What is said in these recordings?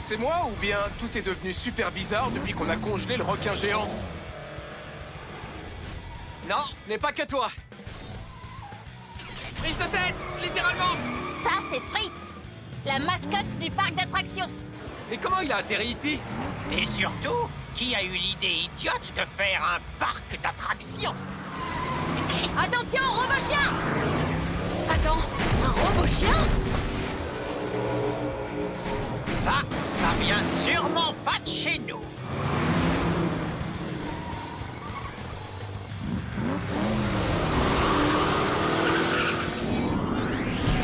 c'est moi ou bien tout est devenu super bizarre depuis qu'on a congelé le requin géant? Non, ce n'est pas que toi. Prise de tête, littéralement. Ça, c'est Fritz, la mascotte du parc d'attractions. Mais comment il a atterri ici? Et surtout, qui a eu l'idée idiote de faire un parc d'attractions? Attention, robot chien! Attends, un robot chien? Ça vient sûrement pas de chez nous.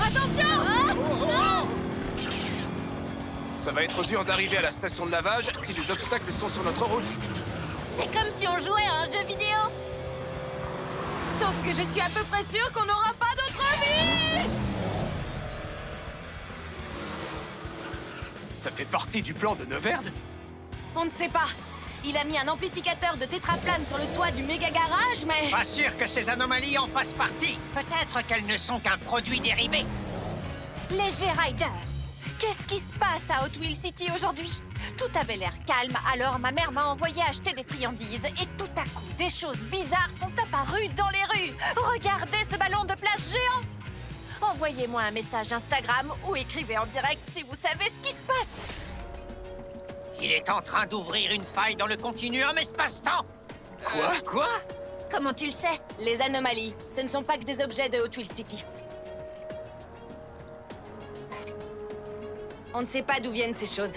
Attention! Ça va être dur d'arriver à la station de lavage si les obstacles sont sur notre route. C'est comme si on jouait à un jeu vidéo. Sauf que je suis à peu près sûre qu'on n'aura pas d'autre vie! Ça fait partie du plan de Neuverde? On ne sait pas. Il a mis un amplificateur de tétraflamme sur le toit du méga garage, mais... Pas sûr que ces anomalies en fassent partie. Peut-être qu'elles ne sont qu'un produit dérivé. Les G-Riders! Qu'est-ce qui se passe à Hot Wheels City aujourd'hui? Tout avait l'air calme, alors ma mère m'a envoyé acheter des friandises et tout à coup, des choses bizarres sont apparues dans les rues. Regardez ce ballon de plage géant! Envoyez-moi un message Instagram ou écrivez en direct si vous savez ce qui se passe. Il est en train d'ouvrir une faille dans le continuum espace-temps. Quoi? Comment tu le sais? Les anomalies, ce ne sont pas que des objets de Hot Wheels City. On ne sait pas d'où viennent ces choses.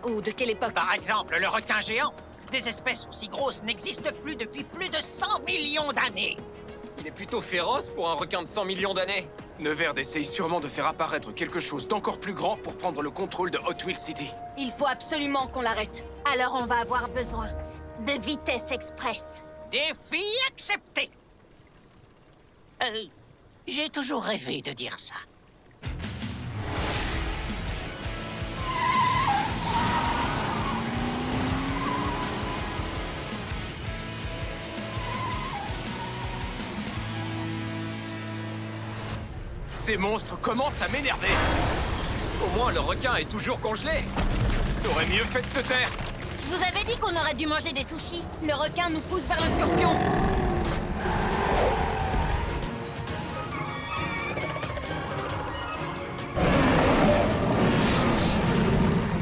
Ou de quelle époque. Par exemple, le requin géant. Des espèces aussi grosses n'existent plus depuis plus de 100 millions d'années. Il est plutôt féroce pour un requin de 100 millions d'années. Neuverde essaye sûrement de faire apparaître quelque chose d'encore plus grand pour prendre le contrôle de Hot Wheels City. Il faut absolument qu'on l'arrête. Alors on va avoir besoin de vitesse express. Défi accepté. J'ai toujours rêvé de dire ça. Ces monstres commencent à m'énerver. Au moins, le requin est toujours congelé. T'aurais mieux fait de te taire. Je vous avais dit qu'on aurait dû manger des sushis. Le requin nous pousse vers le scorpion.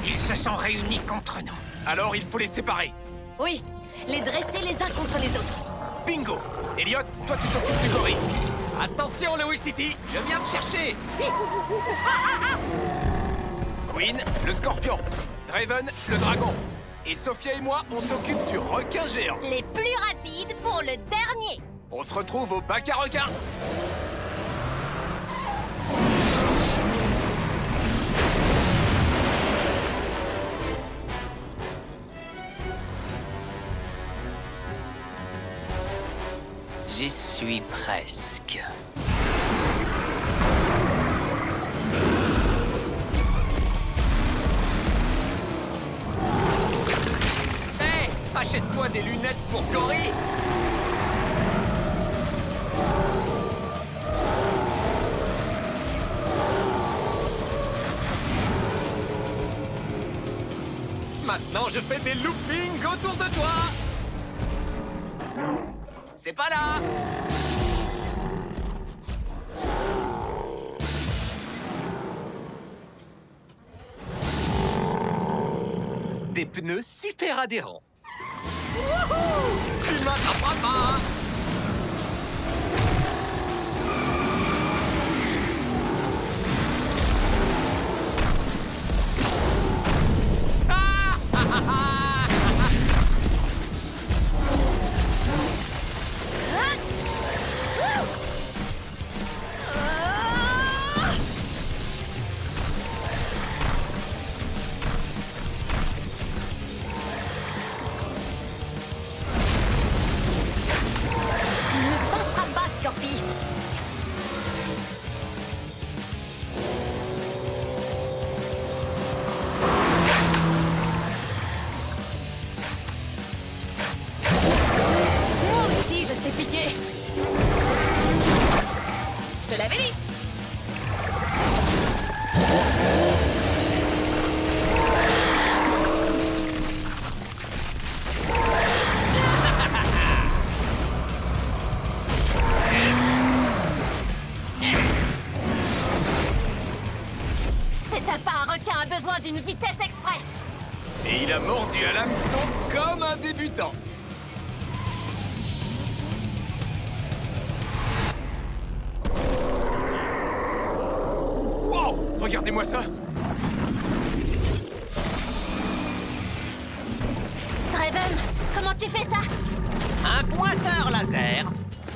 Ils se sont réunis contre nous. Alors il faut les séparer. Oui, les dresser les uns contre les autres. Bingo! Elliot, toi tu t'occupes du gorille. Attention, Louis Titi, je viens te chercher. Queen, le scorpion. Draven, le dragon. Et Sophia et moi, on s'occupe du requin géant. Les plus rapides pour le dernier. On se retrouve au bac à requins. J'y suis presque. Hé, achète-toi des lunettes pour gorille. Maintenant, je fais des loopings autour de toi. C'est pas là. Des pneus super adhérents. Wouhou! Tu m'attraperas pas. Ah! Ah, ah, ah! t'as pas un requin a besoin d'une vitesse express. Et il a mordu à l'hameçon comme un débutant. Wow! Regardez-moi ça! Draven, comment tu fais ça? Un pointeur laser.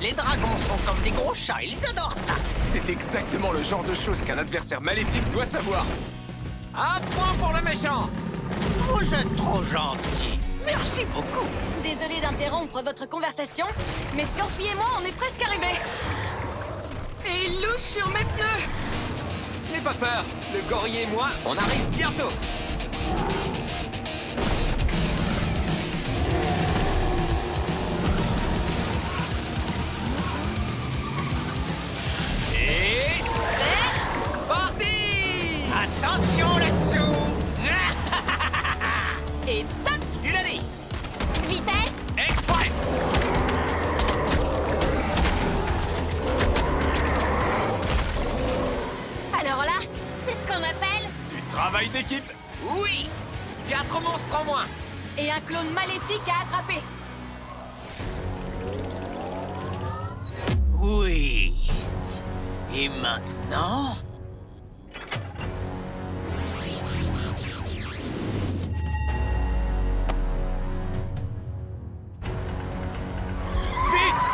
Les dragons sont comme des gros chats, ils adorent ça. C'est exactement le genre de choses qu'un adversaire maléfique doit savoir. Un point pour le méchant. Vous êtes trop gentil. Merci beaucoup. Désolé d'interrompre votre conversation, mais Scorpi et moi, on est presque arrivés. Et il louche sur mes pneus. N'aie pas peur, le gorille et moi, on arrive bientôt. Et... Parti! Attention là-dessous. Et tac! Tu l'as dit! Vitesse? Express! Alors là, c'est ce qu'on appelle... Du travail d'équipe! Oui! 4 monstres en moins! Et un clone maléfique à attraper. Oui. Et maintenant? Vite!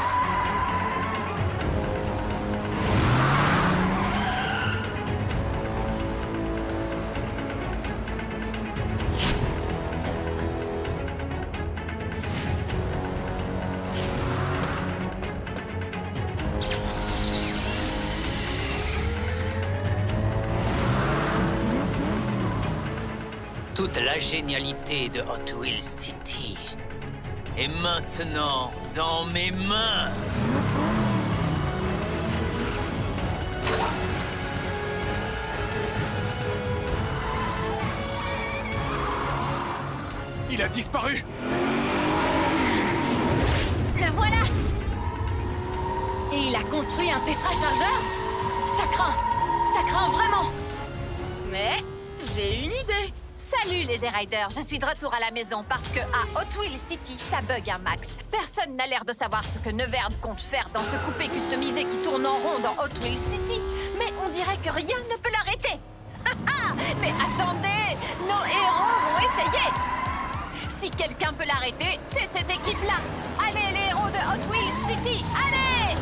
Toute la génialité de Hot Wheels City est maintenant dans mes mains. Il a disparu! Le voilà! Et il a construit un tétrachargeur? Ça craint vraiment. Mais j'ai une idée. Salut les G-Riders, je suis de retour à la maison parce que à Hot Wheels City, ça bug un max. Personne n'a l'air de savoir ce que Neverd compte faire dans ce coupé customisé qui tourne en rond dans Hot Wheels City. Mais on dirait que rien ne peut l'arrêter. Mais attendez, nos héros vont essayer. Si quelqu'un peut l'arrêter, c'est cette équipe-là. Allez les héros de Hot Wheels City, allez!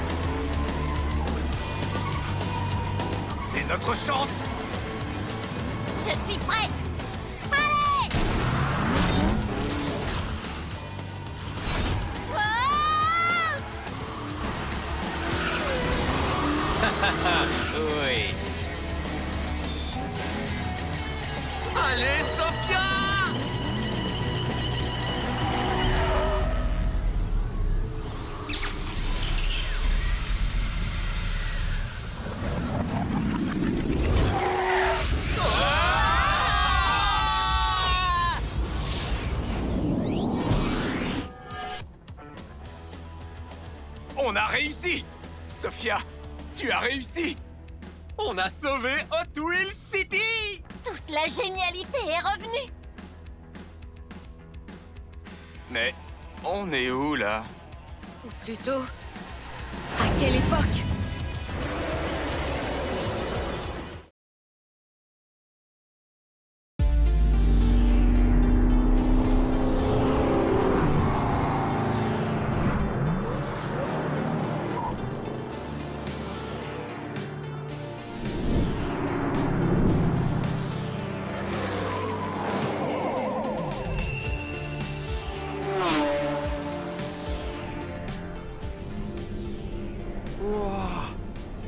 C'est notre chance! Je suis prête! Allez! Oh! Oui. Allez, Sophia! On a réussi! Sophia, tu as réussi! On a sauvé Hot Wheels City! Toute la génialité est revenue! Mais on est où là? Ou plutôt, à quelle époque?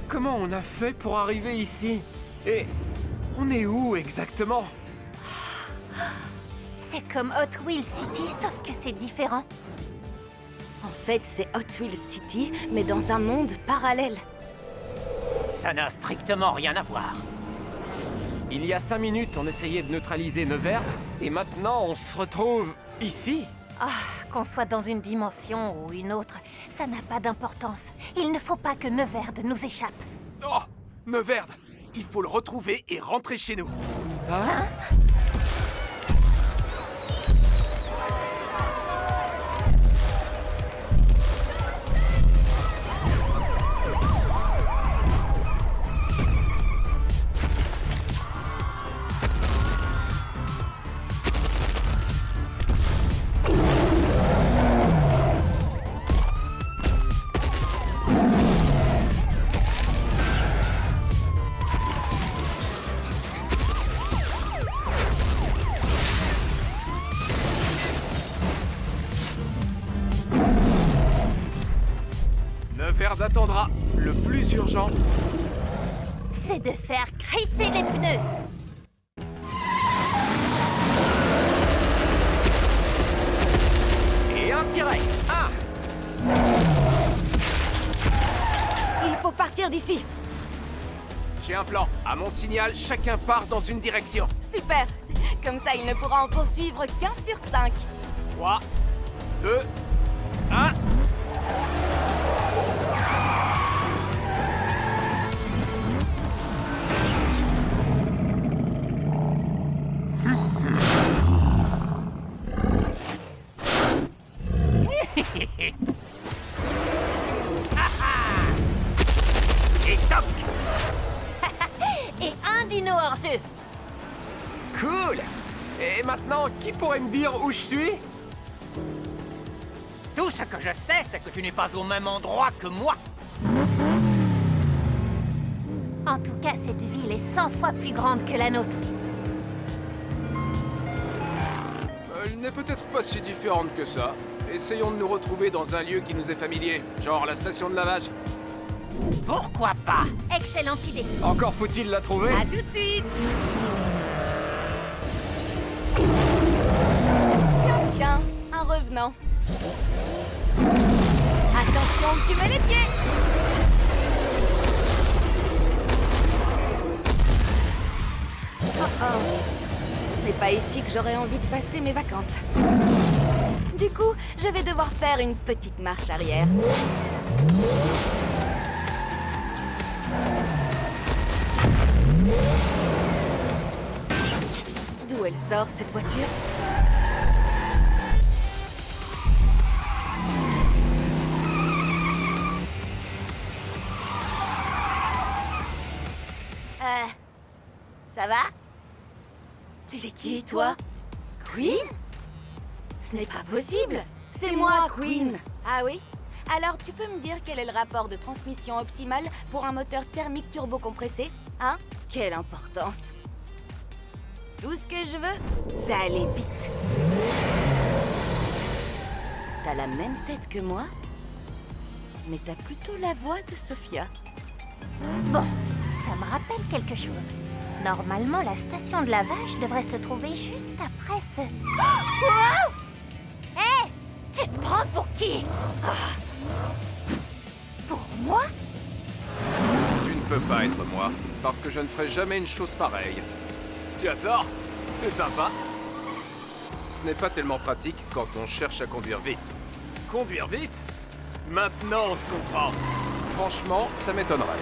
Comment on a fait pour arriver ici? Et on est où exactement? C'est comme Hot Wheels City, sauf que c'est différent. En fait, c'est Hot Wheels City, mais dans un monde parallèle. Ça n'a strictement rien à voir. Il y a 5 minutes, on essayait de neutraliser Neverd, et maintenant on se retrouve ici? Ah, qu'on soit dans une dimension ou une autre, ça n'a pas d'importance. Il ne faut pas que Neverd nous échappe. Oh! Neverd! il faut le retrouver et rentrer chez nous. Neverd attendra. Le plus urgent, C'est de faire crisser les pneus. Et un T-Rex. Ah! Il faut partir d'ici. j'ai un plan. À mon signal, chacun part dans une direction. Super. Comme ça, il ne pourra en poursuivre qu'un sur 5. 3, 2, 1. Et toc! Et un dino hors jeu. Cool! Et maintenant, qui pourrait me dire où je suis? Tout ce que je sais, c'est que tu n'es pas au même endroit que moi. En tout cas, cette ville est 100 fois plus grande que la nôtre. Elle n'est peut-être pas si différente que ça. Essayons de nous retrouver dans un lieu qui nous est familier, genre la station de lavage. Pourquoi pas? Excellente idée. Encore faut-il la trouver? À tout de suite. Tiens, un revenant. Attention, tu mets les pieds. Oh oh. Ce n'est pas ici que j'aurais envie de passer mes vacances. Du coup, je vais devoir faire une petite marche arrière. D'où elle sort, cette voiture? Ça va? Tu es qui, toi? Queen? Ce n'est pas possible! C'est moi, Queen! Ah oui? Alors, tu peux me dire quel est le rapport de transmission optimal pour un moteur thermique turbo-compressé? Hein? Quelle importance! Tout ce que je veux, c'est aller vite. T'as la même tête que moi, mais t'as plutôt la voix de Sophia. Bon, ça me rappelle quelque chose. Normalement, la station de lavage devrait se trouver juste après ce... Wow! Hé! Tu te prends pour qui? Pour moi? Tu ne peux pas être moi, parce que je ne ferai jamais une chose pareille. Tu as tort, c'est sympa. Ce n'est pas tellement pratique quand on cherche à conduire vite. Conduire vite? Maintenant on se comprend. Franchement, ça m'étonnerait.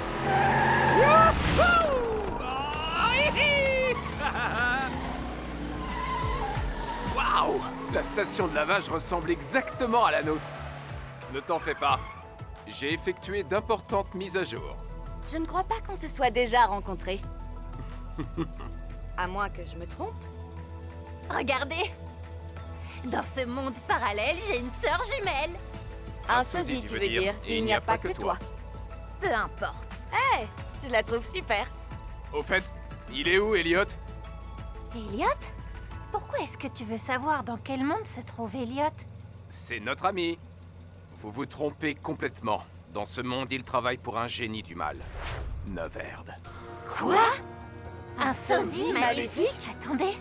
Waouh! La station de lavage ressemble exactement à la nôtre. Ne t'en fais pas. J'ai effectué d'importantes mises à jour. Je ne crois pas qu'on se soit déjà rencontrés. À moins que je me trompe. Regardez! Dans ce monde parallèle, j'ai une sœur jumelle. Un sosie, tu veux dire. Il n'y a pas que toi. Peu importe. Hé! Je la trouve super. Au fait, il est où, Elliot? Elliot? Pourquoi est-ce que tu veux savoir dans quel monde se trouve Elliot? C'est notre ami. Vous vous trompez complètement. Dans ce monde, il travaille pour un génie du mal. Neverd. Quoi? Un sosie maléfique? Attendez,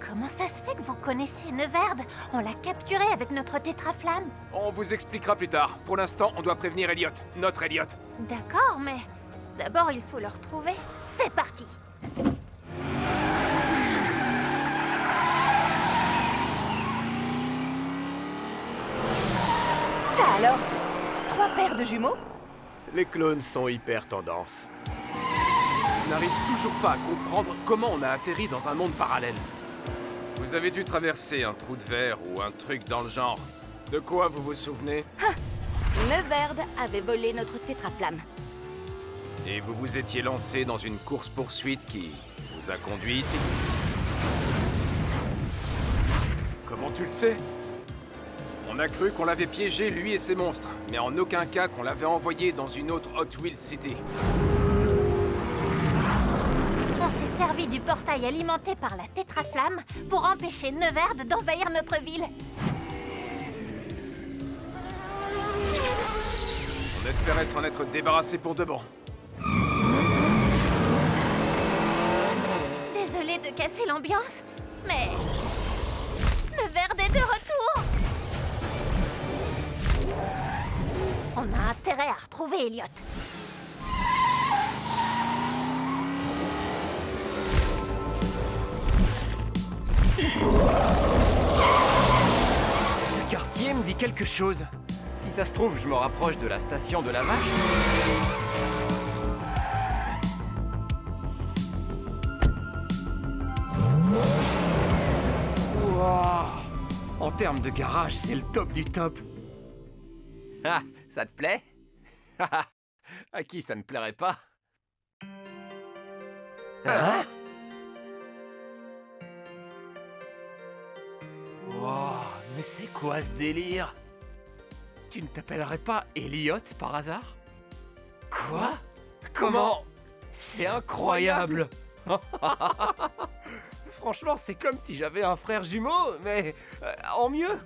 comment ça se fait que vous connaissez Neverd? On l'a capturé avec notre tétraflamme. On vous expliquera plus tard. Pour l'instant, on doit prévenir Elliot. Notre Elliot. D'accord, mais d'abord il faut le retrouver. C'est parti! Ça alors? 3 paires de jumeaux? Les clones sont hyper tendance. Je n'arrive toujours pas à comprendre comment on a atterri dans un monde parallèle. Vous avez dû traverser un trou de verre ou un truc dans le genre. De quoi vous vous souvenez? Neuverd avait volé notre tétraflamme. Et vous vous étiez lancé dans une course-poursuite qui vous a conduit ici. Comment tu le sais? On a cru qu'on l'avait piégé, lui et ses monstres, mais en aucun cas qu'on l'avait envoyé dans une autre Hot Wheels City. On s'est servi du portail alimenté par la tétraflamme pour empêcher Neuverd d'envahir notre ville. On espérait s'en être débarrassé pour de bon. Désolée de casser l'ambiance, mais Neuverd est de retour. On a intérêt à retrouver Elliot. Ce quartier me dit quelque chose. Si ça se trouve, je me rapproche de la station de la vache. Wouah! En termes de garage, c'est le top du top. Ah, ça te plaît? À qui ça ne plairait pas? Hein? Wow, mais c'est quoi ce délire? Tu ne t'appellerais pas Elliot par hasard? Quoi? Comment? C'est incroyable! Franchement, c'est comme si j'avais un frère jumeau, mais en mieux.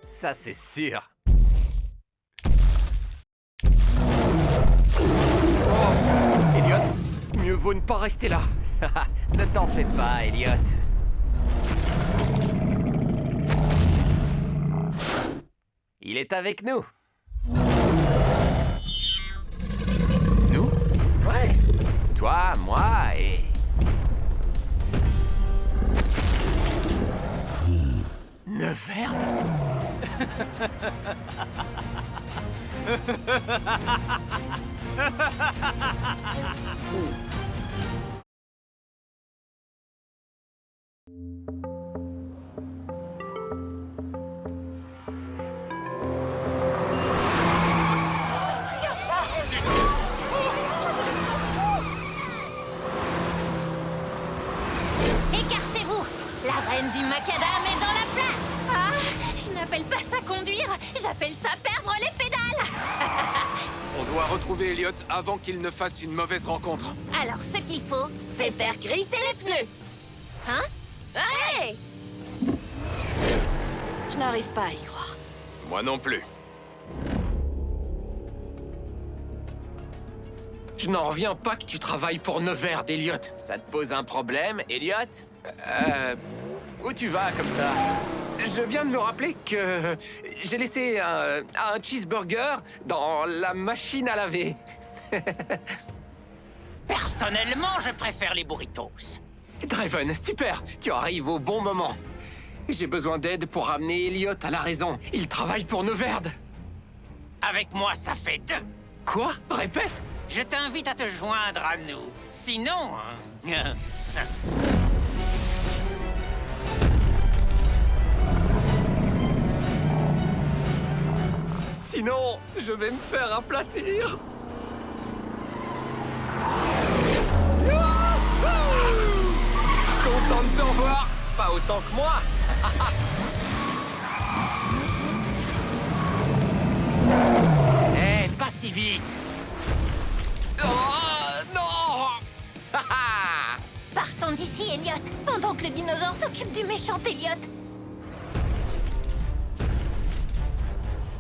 Ça, c'est sûr. Oh, Elliot, mieux vaut ne pas rester là. Ne t'en fais pas, Elliot. Il est avec nous. Nous? Ouais. Toi, moi et... Neuverd? Écartez-vous! La reine du macadam est dans la place! Ah, je n'appelle pas ça conduire, j'appelle ça perdre les pédales! On doit retrouver Elliot avant qu'il ne fasse une mauvaise rencontre. Alors ce qu'il faut, C'est faire grisser les pneus. hein? Hey! Je n'arrive pas à y croire. Moi non plus. Je n'en reviens pas que tu travailles pour Neuverd, Elliot. Ça te pose un problème, Elliot? Où tu vas comme ça? Je viens de me rappeler que j'ai laissé un cheeseburger dans la machine à laver. Personnellement, je préfère les burritos. Draven, super, tu arrives au bon moment. J'ai besoin d'aide pour ramener Elliot à la raison. Il travaille pour Neuverd. Avec moi, ça fait 2. Quoi? Répète. Je t'invite à te joindre à nous. Sinon... Sinon, je vais me faire aplatir. Content de te revoir. Pas autant que moi. Eh, pas si vite. Oh, non. Partons d'ici, Elliot, pendant que le dinosaure s'occupe du méchant Elliot.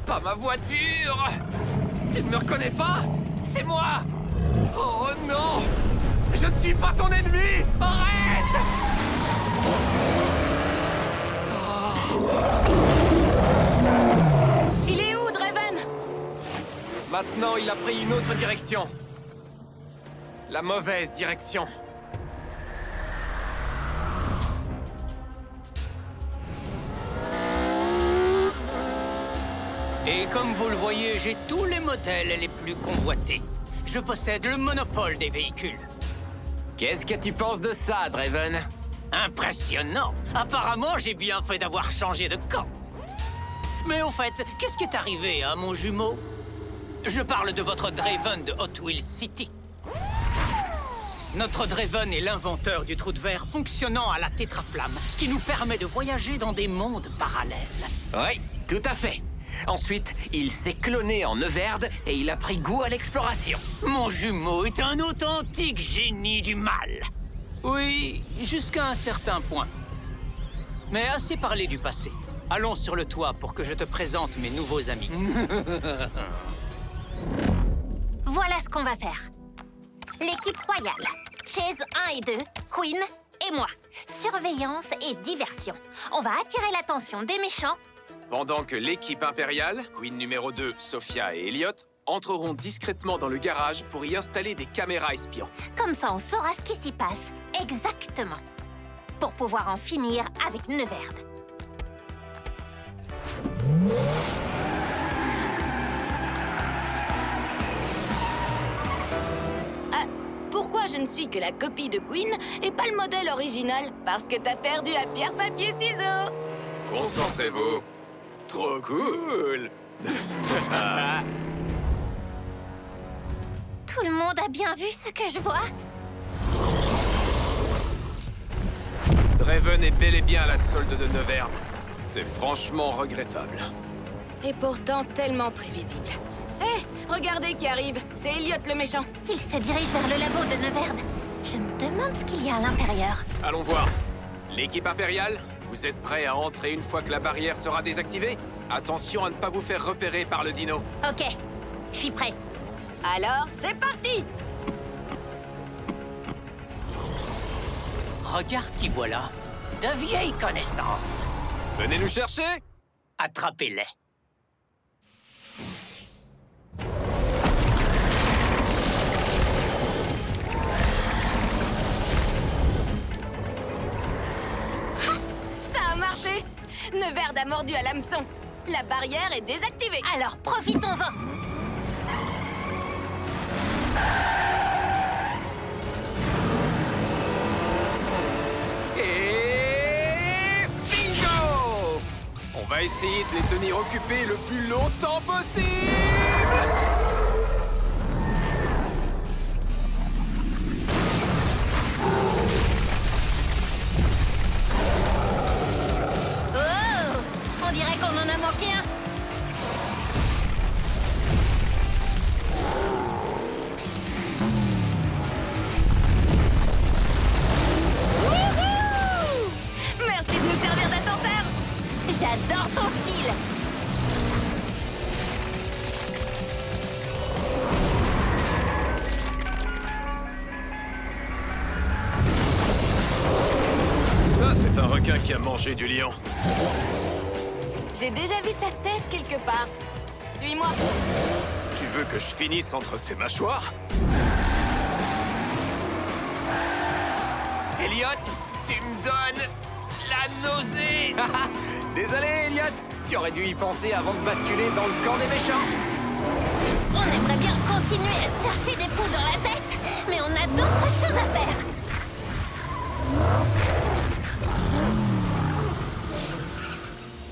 Pas ma voiture. Tu ne me reconnais pas? C'est moi. Oh non. Je ne suis pas ton ennemi. Arrête. Il est où, Draven? Maintenant, il a pris une autre direction. La mauvaise direction. Et comme vous le voyez, j'ai tous les modèles les plus convoités. Je possède le monopole des véhicules. Qu'est-ce que tu penses de ça, Draven? Impressionnant. Apparemment, j'ai bien fait d'avoir changé de camp. Mais au fait, qu'est-ce qui est arrivé à mon jumeau? Je parle de votre Draven de Hot Wheels City. Notre Draven est l'inventeur du trou de verre fonctionnant à la tétraflamme, qui nous permet de voyager dans des mondes parallèles. Oui, tout à fait. Ensuite, il s'est cloné en Neuverde et il a pris goût à l'exploration. Mon jumeau est un authentique génie du mal. Oui, jusqu'à un certain point. Mais assez parlé du passé. Allons sur le toit pour que je te présente mes nouveaux amis. Voilà ce qu'on va faire. L'équipe royale, Chase 1 et 2, Queen et moi. Surveillance et diversion. On va attirer l'attention des méchants. Pendant que l'équipe impériale, Queen numéro 2, Sophia et Elliot, entreront discrètement dans le garage pour y installer des caméras espions. Comme ça, on saura ce qui s'y passe exactement. Pour pouvoir en finir avec Neuverde. Pourquoi je ne suis que la copie de Queen et pas le modèle original? Parce que t'as perdu à pierre, papier, ciseaux. Concentrez-vous. Trop cool. Tout le monde a bien vu ce que je vois? Draven est bel et bien à la solde de Neuverde. C'est franchement regrettable. Et pourtant tellement prévisible. Hé, regardez qui arrive. C'est Elliot le méchant. Il se dirige vers le labo de Neuverde. Je me demande ce qu'il y a à l'intérieur. Allons voir. L'équipe impériale, vous êtes prêts à entrer une fois que la barrière sera désactivée? Attention à ne pas vous faire repérer par le dino. Ok, je suis prête. Alors, c'est parti. Regarde qui voilà. De vieilles connaissances. Venez nous chercher. Attrapez-les. Ça a marché. Neuverde a mordu à l'hameçon. La barrière est désactivée. Alors, profitons-en. Et bingo! On va essayer de les tenir occupés le plus longtemps possible. Oh! On dirait qu'on en a manqué un. Wouhou! Merci de nous servir d'ascenseur. J'adore ton style. Ça, c'est un requin qui a mangé du lion. J'ai déjà vu sa tête quelque part. Suis-moi. Tu veux que je finisse entre ses mâchoires? Elliot, tu me donnes la nausée. Désolé, Elliot. Tu aurais dû y penser avant de basculer dans le camp des méchants. On aimerait bien continuer à te chercher des poules dans la tête, mais on a d'autres choses à faire.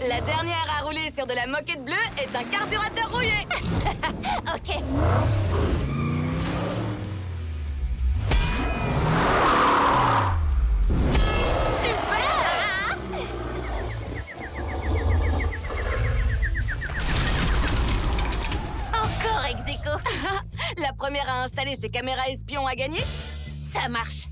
La dernière à rouler sur de la moquette bleue est un carburateur rouillé. Ok. Super! Encore ex aequo. La première à installer ses caméras espions a gagné. Ça marche.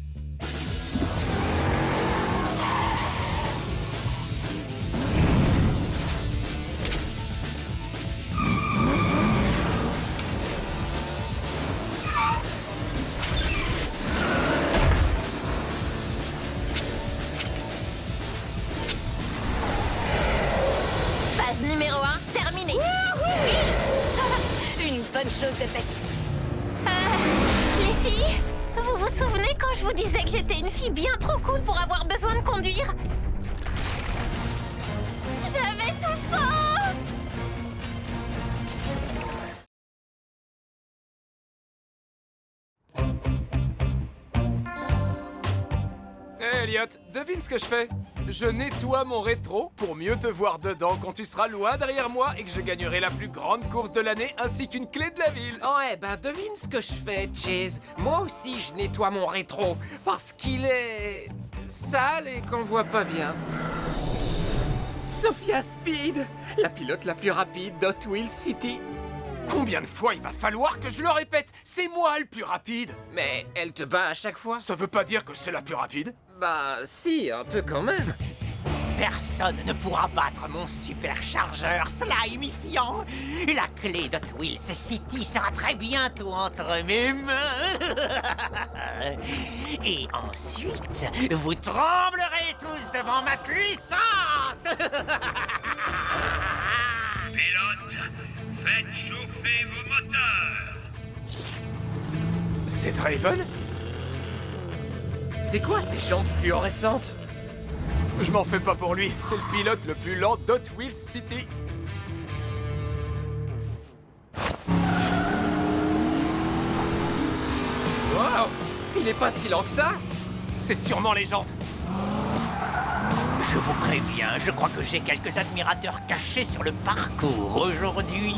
Phase numéro 1, terminée. Une bonne chose de faite. Les filles, vous vous souvenez quand je vous disais que j'étais une fille bien trop cool pour avoir besoin de conduire? J'avais tout faux! Elliot, devine ce que je fais. Je nettoie mon rétro pour mieux te voir dedans quand tu seras loin derrière moi et que je gagnerai la plus grande course de l'année ainsi qu'une clé de la ville. Ouais, ben devine ce que je fais, Chase. Moi aussi, je nettoie mon rétro parce qu'il est sale et qu'on voit pas bien. Sophia Speed, la pilote la plus rapide d'Hot Wheels City. Combien de fois il va falloir que je le répète? C'est moi le plus rapide. Mais elle te bat à chaque fois? Ça veut pas dire que c'est la plus rapide. Bah si, un peu quand même. Personne ne pourra battre mon superchargeur slimifiant. La clé de Wheels City sera très bientôt entre mes mains. Et ensuite, vous tremblerez tous devant ma puissance. Pilote, faites chauffer vos moteurs. C'est Draven? C'est quoi ces jantes fluorescentes? Je m'en fais pas pour lui. C'est le pilote le plus lent d'Hot Wheels City. Wow, il est pas si lent que ça. C'est sûrement les jantes. Je vous préviens, je crois que j'ai quelques admirateurs cachés sur le parcours aujourd'hui.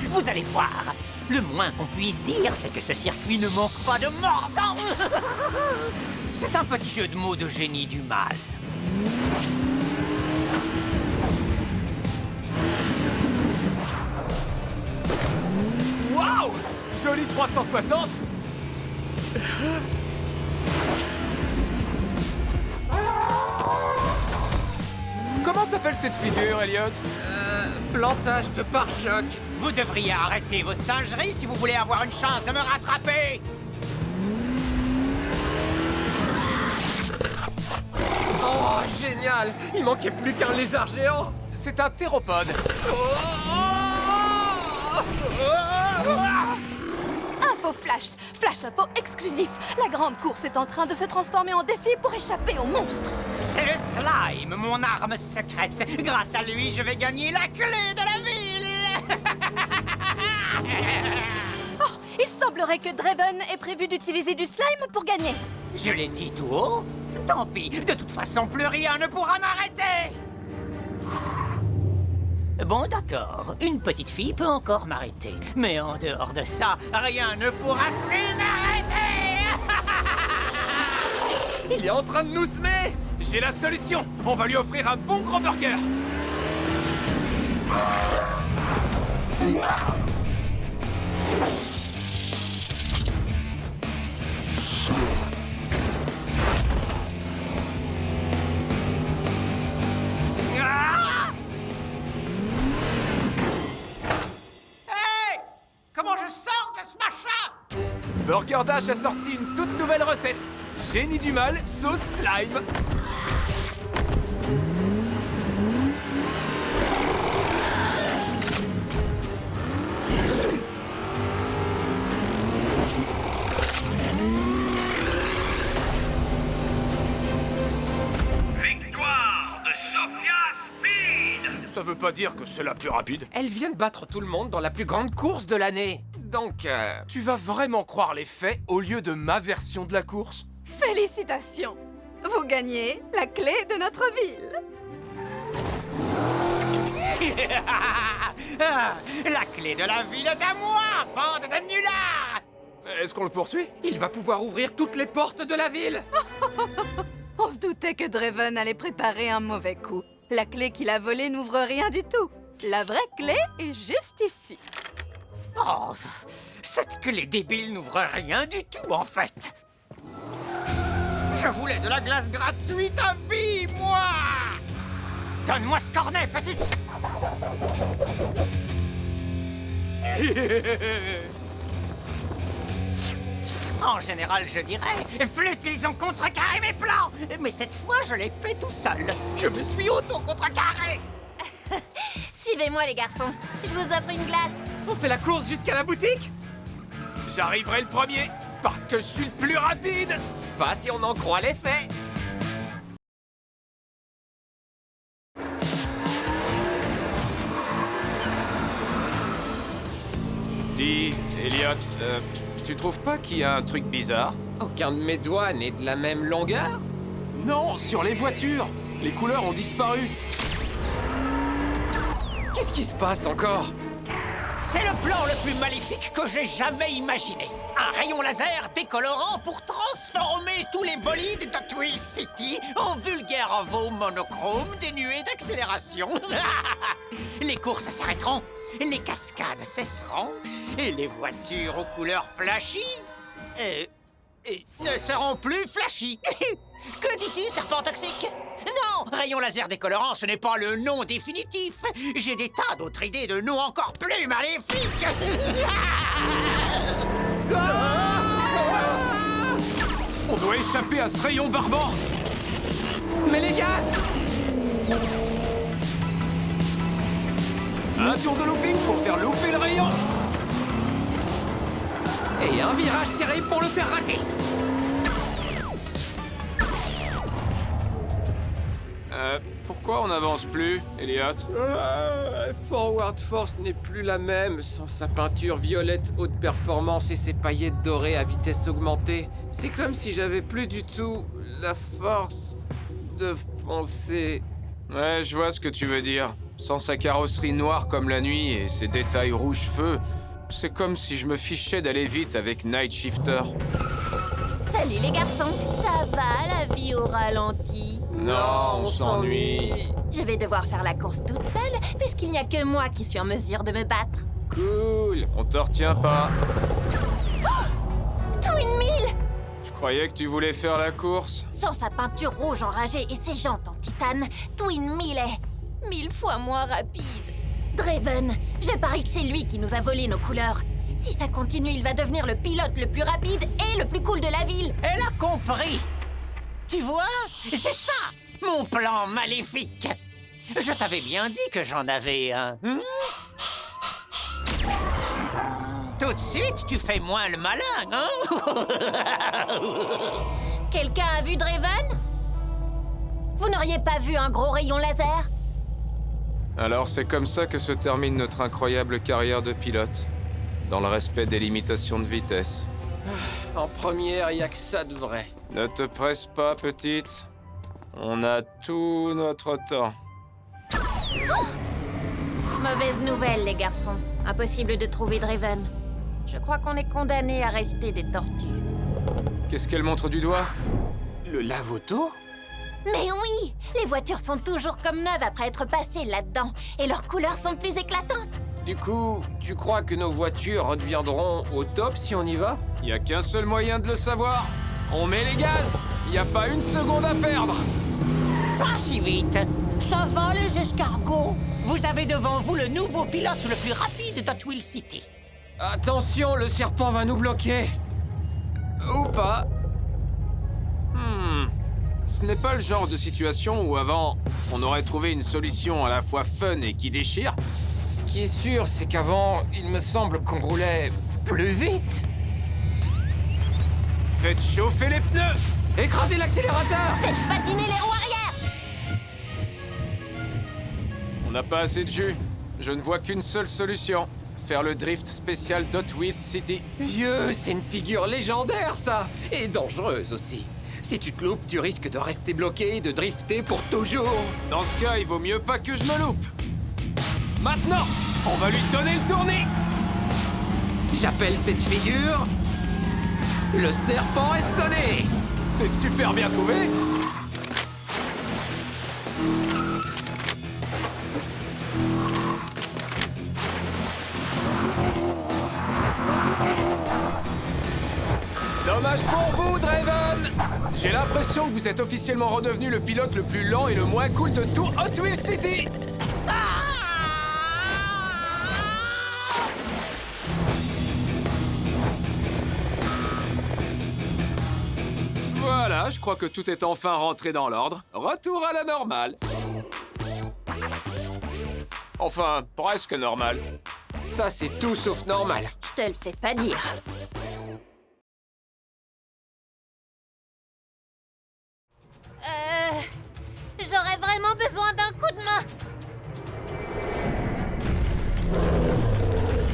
Vous allez voir. Le moins qu'on puisse dire, c'est que ce circuit ne manque pas de mordant. C'est un petit jeu de mots de génie du mal. Waouh! Joli 360! Comment t'appelles cette figure, Elliot? Plantage de pare-choc. Vous devriez arrêter vos singeries si vous voulez avoir une chance de me rattraper. Oh, génial! Il manquait plus qu'un lézard géant. C'est un théropode. Info flash, flash info exclusif. La grande course est en train de se transformer en défi pour échapper aux monstres. C'est le slime, mon arme secrète. Grâce à lui, je vais gagner la clé de la ville. Oh, il semblerait que Draven ait prévu d'utiliser du slime pour gagner. Je l'ai dit tout haut. Tant pis, de toute façon, plus rien ne pourra m'arrêter. Bon, d'accord. Une petite fille peut encore m'arrêter. Mais en dehors de ça, rien ne pourra plus m'arrêter. Il est en train de nous semer. J'ai la solution. On va lui offrir un bon gros burger. Hey! Comment je sors de ce machin? Burger Dash a sorti une toute nouvelle recette. Génie du mal, sauce slime. Victoire de Sophia Speed. Ça veut pas dire que c'est la plus rapide. Elle vient de battre tout le monde dans la plus grande course de l'année. Donc, Tu vas vraiment croire les faits au lieu de ma version de la course? Félicitations. Vous gagnez la clé de notre ville. La clé de la ville est à moi, bande de nullards! Est-ce qu'on le poursuit? il va pouvoir ouvrir toutes les portes de la ville. On se doutait que Draven allait préparer un mauvais coup. La clé qu'il a volée n'ouvre rien du tout. La vraie clé est juste ici. Oh, cette clé débile n'ouvre rien du tout, en fait. Je voulais de la glace gratuite à vie, moi! Donne-moi ce cornet, petite! En général, je dirais, flûte, ils ont contrecarré mes plans! Mais cette fois, je l'ai fait tout seul. Je me suis auto-contrecarré! Suivez-moi, les garçons. Je vous offre une glace. On fait la course jusqu'à la boutique. J'arriverai le premier, parce que je suis le plus rapide. Pas si on en croit les faits. Hey, Elliot, tu trouves pas qu'il y a un truc bizarre? Aucun de mes doigts n'est de la même longueur. Non, sur les voitures! Les couleurs ont disparu! Qu'est-ce qui se passe encore? C'est le plan le plus maléfique que j'ai jamais imaginé. Un rayon laser décolorant pour transformer tous les bolides de Twill City en vulgaires veaux monochromes dénués d'accélération. Les courses s'arrêteront, les cascades cesseront, et les voitures aux couleurs flashy ne seront plus flashy. Que dis-tu, serpent toxique? Non, rayon laser décolorant, ce n'est pas le nom définitif. J'ai des tas d'autres idées de noms encore plus maléfiques. On doit échapper à ce rayon barbant! Mais les gaz! Un tour de looping pour faire louper le rayon! Et un virage serré pour le faire rater. Pourquoi on n'avance plus, Elliot? Forward Force n'est plus la même sans sa peinture violette haute performance et ses paillettes dorées à vitesse augmentée. C'est comme si j'avais plus du tout la force de foncer. Ouais, je vois ce que tu veux dire. Sans sa carrosserie noire comme la nuit et ses détails rouge-feu, c'est comme si je me fichais d'aller vite avec Night Shifter. Salut les garçons, ça va la vie au ralenti? Non, on s'ennuie. Je vais devoir faire la course toute seule, puisqu'il n'y a que moi qui suis en mesure de me battre. Cool. On te retient pas. Twin Mill! Je croyais que tu voulais faire la course. Sans sa peinture rouge enragée et ses jantes en titane, Twin Mill est 1000 fois moins rapide. Draven, je parie que c'est lui qui nous a volé nos couleurs. Si ça continue, il va devenir le pilote le plus rapide et le plus cool de la ville. Elle a compris. Tu vois? C'est ça, mon plan maléfique. Je t'avais bien dit que j'en avais un. Tout de suite, tu fais moins le malin, hein? Quelqu'un a vu Draven? Vous n'auriez pas vu un gros rayon laser? Alors c'est comme ça que se termine notre incroyable carrière de pilote. Dans le respect des limitations de vitesse. En première, y a que ça de vrai. Ne te presse pas, petite. On a tout notre temps. Mauvaise nouvelle, les garçons. Impossible de trouver Draven. Je crois qu'on est condamnés à rester des tortues. Qu'est-ce qu'elle montre du doigt? Le lave-auto? Mais oui! Les voitures sont toujours comme neuves après être passées là-dedans. Et leurs couleurs sont plus éclatantes. Du coup, tu crois que nos voitures redeviendront au top si on y va? Y a qu'un seul moyen de le savoir. On met les gaz. Y a pas une seconde à perdre. Pas si vite. Ça va, les escargots. Vous avez devant vous le nouveau pilote le plus rapide de Twill City. Attention, le serpent va nous bloquer. Ou pas. Ce n'est pas le genre de situation où avant, on aurait trouvé une solution à la fois fun et qui déchire. Ce qui est sûr, c'est qu'avant, il me semble qu'on roulait plus vite. Faites chauffer les pneus. Écrasez l'accélérateur! Faites patiner les roues arrière! On n'a pas assez de jus. Je ne vois qu'une seule solution. Faire le drift spécial d'Hot Wheels City. Vieux, c'est une figure légendaire, ça! Et dangereuse aussi. Si tu te loupes, tu risques de rester bloqué et de drifter pour toujours. Dans ce cas, il vaut mieux pas que je me loupe. Maintenant, on va lui donner le tournis. J'appelle cette figure... Le serpent est sonné! C'est super bien trouvé. Dommage pour vous, Draven. J'ai l'impression que vous êtes officiellement redevenu le pilote le plus lent et le moins cool de tout Hot Wheels City. Voilà, je crois que tout est enfin rentré dans l'ordre. Retour à la normale. Enfin, presque normal. Ça, c'est tout sauf normal. Je te le fais pas dire. J'aurais vraiment besoin d'un coup de main.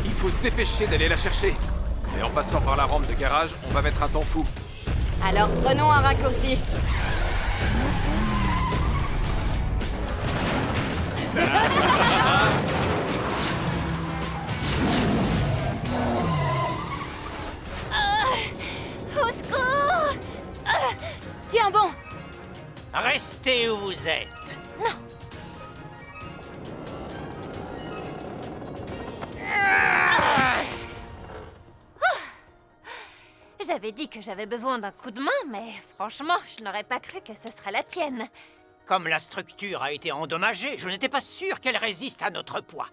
Il faut faut se dépêcher d'aller la chercher. Et en passant par la rampe de garage, on va mettre un temps fou. Alors prenons un raccourci. Au secours! Tiens bon. Restez où vous êtes. J'avais dit que j'avais besoin d'un coup de main, mais franchement, je n'aurais pas cru que ce serait la tienne. Comme la structure a été endommagée, je n'étais pas sûr qu'elle résiste à notre poids.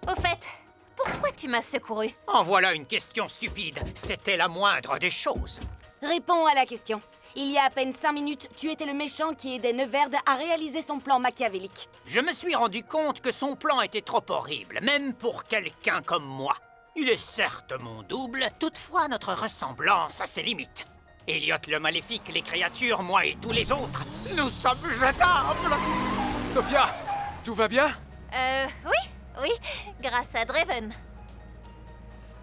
Au fait, pourquoi tu m'as secouru? En voilà une question stupide. C'était la moindre des choses. Réponds à la question. Il y a à peine 5 minutes, tu étais le méchant qui aidait Neverd à réaliser son plan machiavélique. Je me suis rendu compte que son plan était trop horrible, même pour quelqu'un comme moi. Il est certes mon double, toutefois notre ressemblance a ses limites. Elliot le maléfique, les créatures, moi et tous les autres, nous sommes jetables. Sophia, tout va bien? Oui, grâce à Draven.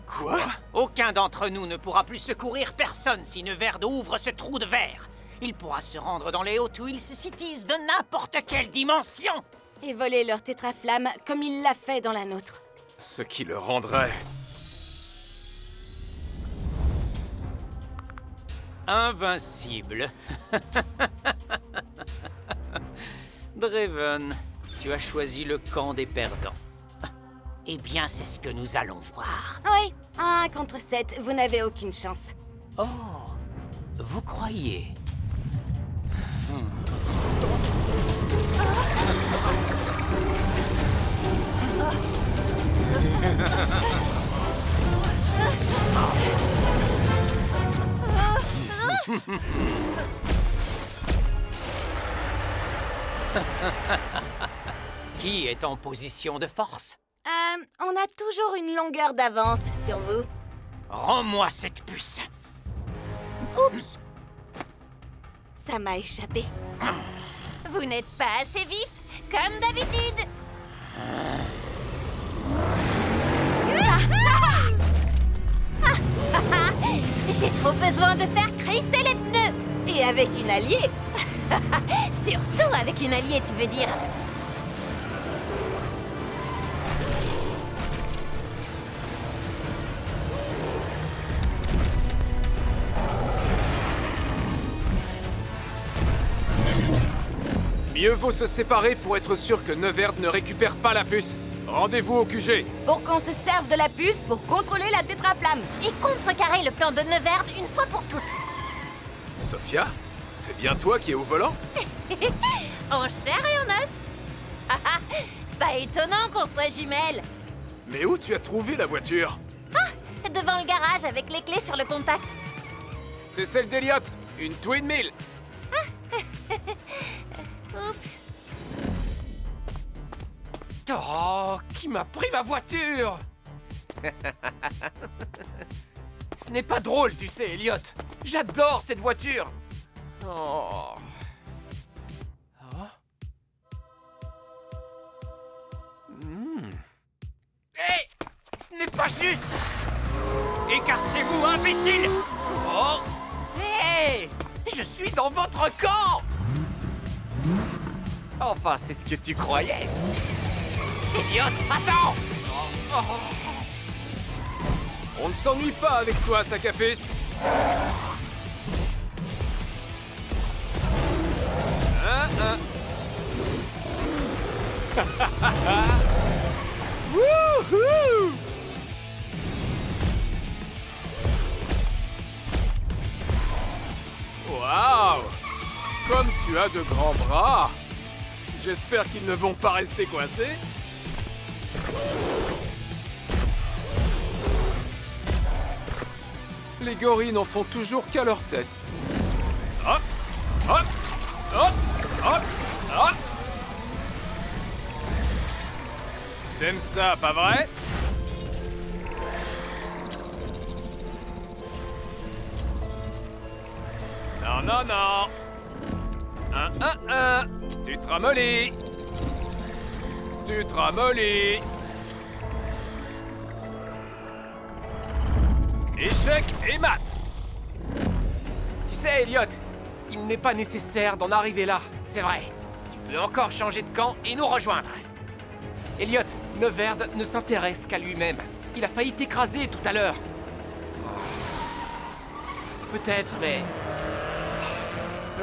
Quoi? Aucun d'entre nous ne pourra plus secourir personne si Neverd ouvre ce trou de verre. Il pourra se rendre dans les Hot Wheels Cities de n'importe quelle dimension. Et voler leur tétraflamme comme il l'a fait dans la nôtre. Ce qui le rendrait... Invincible. Draven, tu as choisi le camp des perdants. Eh bien, c'est ce que nous allons voir. Oui, 1 contre 7, vous n'avez aucune chance. Oh, vous croyez? Qui est en position de force? On a toujours une longueur d'avance sur vous. Rends-moi cette puce. Oups! Ça m'a échappé. Vous n'êtes pas assez vif, comme d'habitude. J'ai trop besoin de faire crisser les pneus. Et avec une alliée. Surtout avec une alliée, tu veux dire. Mieux vaut se séparer pour être sûr que Neverd ne récupère pas la puce. Rendez-vous au QG. Pour qu'on se serve de la puce pour contrôler la tétraflamme. Et contrecarrer le plan de Neverd une fois pour toutes. Sophia, c'est bien toi qui es au volant? En chair et en os. Pas étonnant qu'on soit jumelles. Mais où tu as trouvé la voiture? Devant le garage avec les clés sur le contact. C'est celle d'Elliot, une Twin Mill. Oups. Oh, qui m'a pris ma voiture? Ce n'est pas drôle, tu sais, Elliot. J'adore cette voiture. Oh. Hé! Ce n'est pas juste! Écartez-vous, imbécile! Oh! Hé! Je suis dans votre camp! Enfin, c'est ce que tu croyais. Elliot, attends! On ne s'ennuie pas avec toi, sac à puce. Wouhou! Waouh! Comme tu as de grands bras! J'espère qu'ils ne vont pas rester coincés. Les gorilles n'en font toujours qu'à leur tête. Hop! Hop! Hop! Hop! Hop! T'aimes ça, pas vrai? Non, non, non! Tu te ramollis! Tu te ramollis! Échec et mat. Tu sais, Elliot, il n'est pas nécessaire d'en arriver là. C'est vrai. Tu peux encore changer de camp et nous rejoindre. Elliot, Neverd ne s'intéresse qu'à lui-même. Il a failli t'écraser tout à l'heure. Peut-être, mais...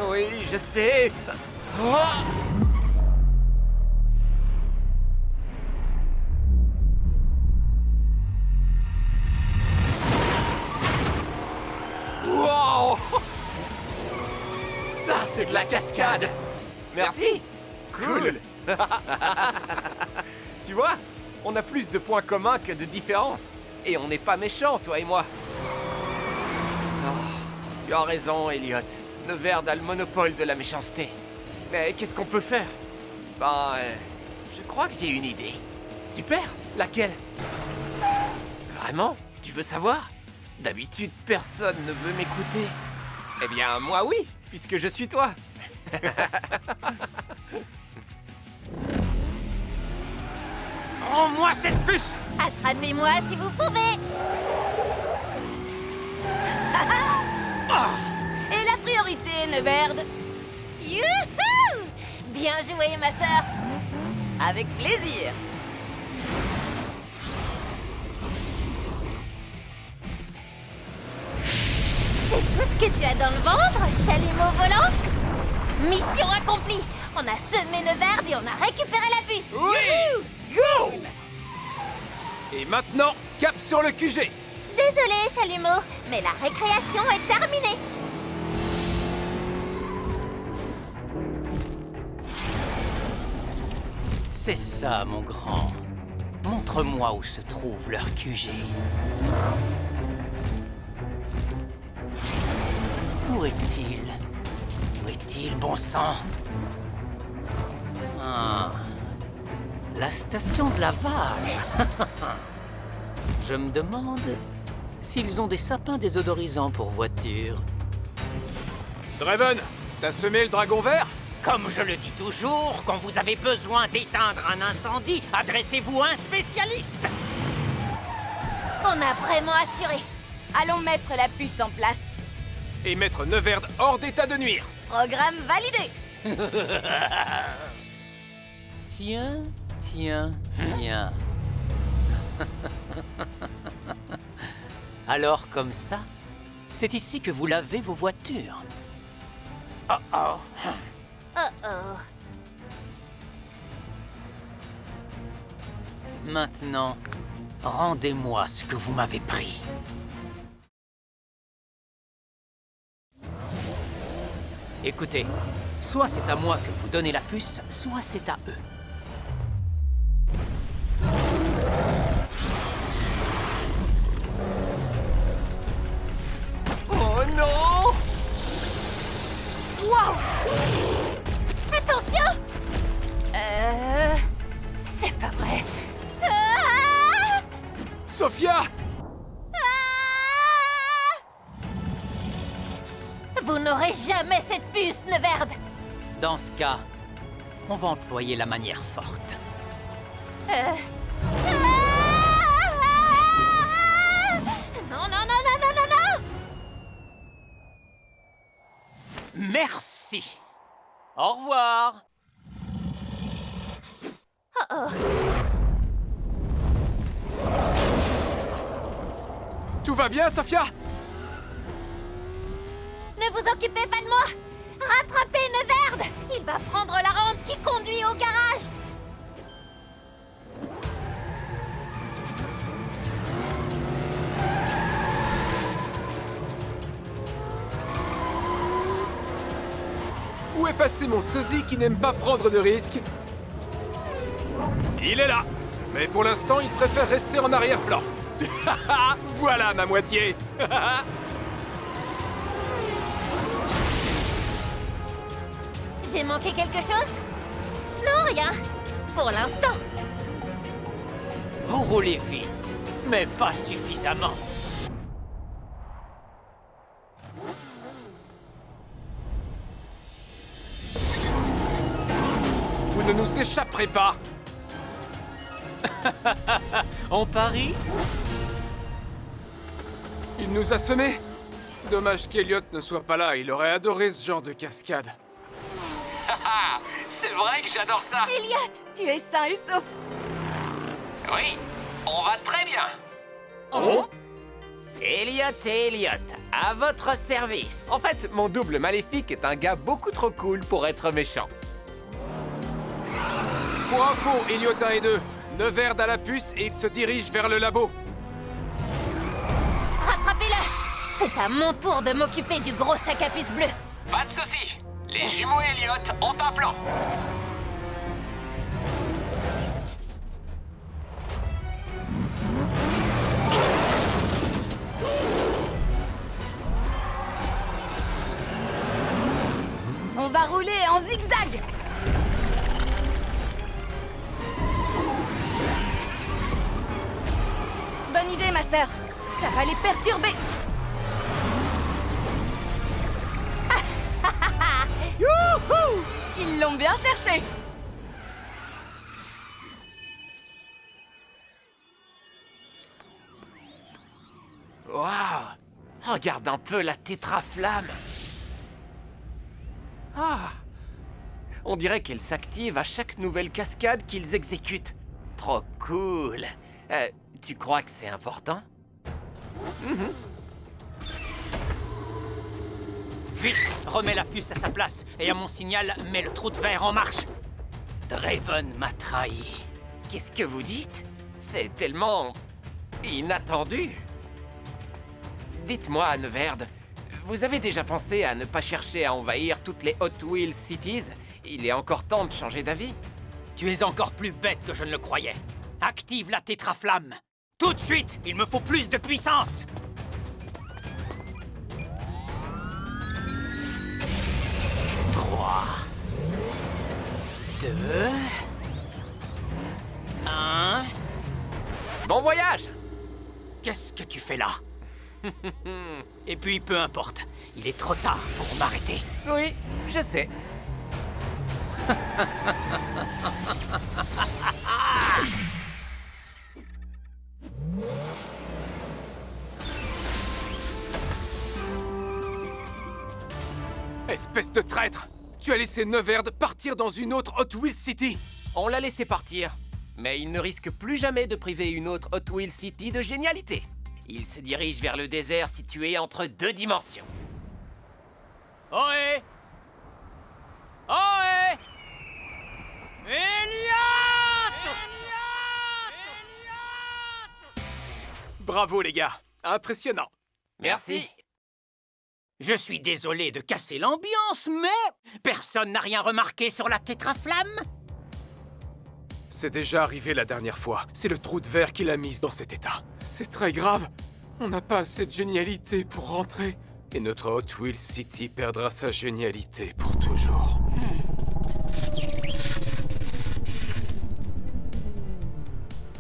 Oui, je sais. Oh! Wow! Ça, c'est de la cascade! Merci! Cool! Tu vois, on a plus de points communs que de différences. Et on n'est pas méchants, toi et moi. Oh, tu as raison, Elliot. Neverd a le monopole de la méchanceté. Mais qu'est-ce qu'on peut faire? Je crois que j'ai une idée. Super! Laquelle? Vraiment? Tu veux savoir? D'habitude, personne ne veut m'écouter. Eh bien, moi oui, puisque je suis toi. Rends-moi cette puce! Attrapez-moi si vous pouvez. Et la priorité, Neverd? Youhou! Bien joué, ma sœur. Avec plaisir. C'est tout ce que tu as dans le ventre, chalumeau volant? Mission accomplie. On a semé Neverd et on a récupéré la puce. Oui! Go! Et maintenant, cap sur le QG. Désolé, chalumeau, mais la récréation est terminée. C'est ça, mon grand. Montre-moi où se trouve leur QG. Où est-il? Où est-il, bon sang? Ah, la station de lavage. Je me demande s'ils ont des sapins désodorisants pour voiture. Draven, t'as semé le dragon vert? Comme je le dis toujours, quand vous avez besoin d'éteindre un incendie, adressez-vous à un spécialiste. On a vraiment assuré. Allons mettre la puce en place. Et mettre Neverd hors d'état de nuire. Programme validé. Tiens, tiens, tiens. Alors comme ça, c'est ici que vous lavez vos voitures. Oh oh. Oh oh. Maintenant, rendez-moi ce que vous m'avez pris. Écoutez, soit c'est à moi que vous donnez la puce, soit c'est à eux. Oh non! Wow! Attention! C'est pas vrai. Ah! Sophia! Vous n'aurez jamais cette puce, Neverd. Dans ce cas, on va employer la manière forte. Non, non, non, non, non, non, non! Merci. Au revoir. Oh oh. Tout va bien, Sophia? Ne vous occupez pas de moi! Rattrapez Neverd! Il va prendre la rampe qui conduit au garage! Où est passé mon sosie qui n'aime pas prendre de risques? Il est là! Mais pour l'instant, il préfère rester en arrière-plan. Voilà ma moitié! J'ai manqué quelque chose? Non, rien. Pour l'instant. Vous roulez vite, mais pas suffisamment. Vous ne nous échapperez pas! On parie? Il nous a semés. Dommage qu'Eliott ne soit pas là, il aurait adoré ce genre de cascade. C'est vrai que j'adore ça. Elliot, tu es sain et sauf. Oui, on va très bien. Oh? Elliot et Elliot, à votre service. En fait, mon double maléfique est un gars beaucoup trop cool pour être méchant. Pour info, Elliott 1 et 2, Neverd a la puce et il se dirige vers le labo. Rattrapez-le! C'est à mon tour de m'occuper du gros sac à puce bleu. Pas de soucis. Les jumeaux Elliot ont un plan. On va rouler en zigzag. Bonne idée, ma sœur. Ça va les perturber. Youhou! Ils l'ont bien cherché. Waouh! Regarde un peu la tétraflamme. Ah! On dirait qu'elle s'active à chaque nouvelle cascade qu'ils exécutent. Trop cool! Tu crois que c'est important? Vite, remets la puce à sa place et à mon signal, mets le trou de verre en marche. Draven m'a trahi. Qu'est-ce que vous dites? C'est tellement... inattendu. Dites-moi, Neverd, vous avez déjà pensé à ne pas chercher à envahir toutes les Hot Wheels Cities? Il est encore temps de changer d'avis. Tu es encore plus bête que je ne le croyais. Active la tétraflamme. Tout de suite, il me faut plus de puissance. Trois... 2... 1... Bon voyage! Qu'est-ce que tu fais là? Et puis, peu importe. Il est trop tard pour m'arrêter. Oui, je sais. Espèce de traître! Tu as laissé Neverd partir dans une autre Hot Wheels City! On l'a laissé partir. Mais il ne risque plus jamais de priver une autre Hot Wheels City de génialité. Il se dirige vers le désert situé entre deux dimensions. Ohé! Ohé! Elliot! Bravo les gars! Impressionnant! Merci. Je suis désolé de casser l'ambiance, mais personne n'a rien remarqué sur la tétraflamme. C'est déjà arrivé la dernière fois. C'est le trou de verre qui l'a mise dans cet état. C'est très grave. On n'a pas assez de génialité pour rentrer. Et notre Hot Wheels City perdra sa génialité pour toujours.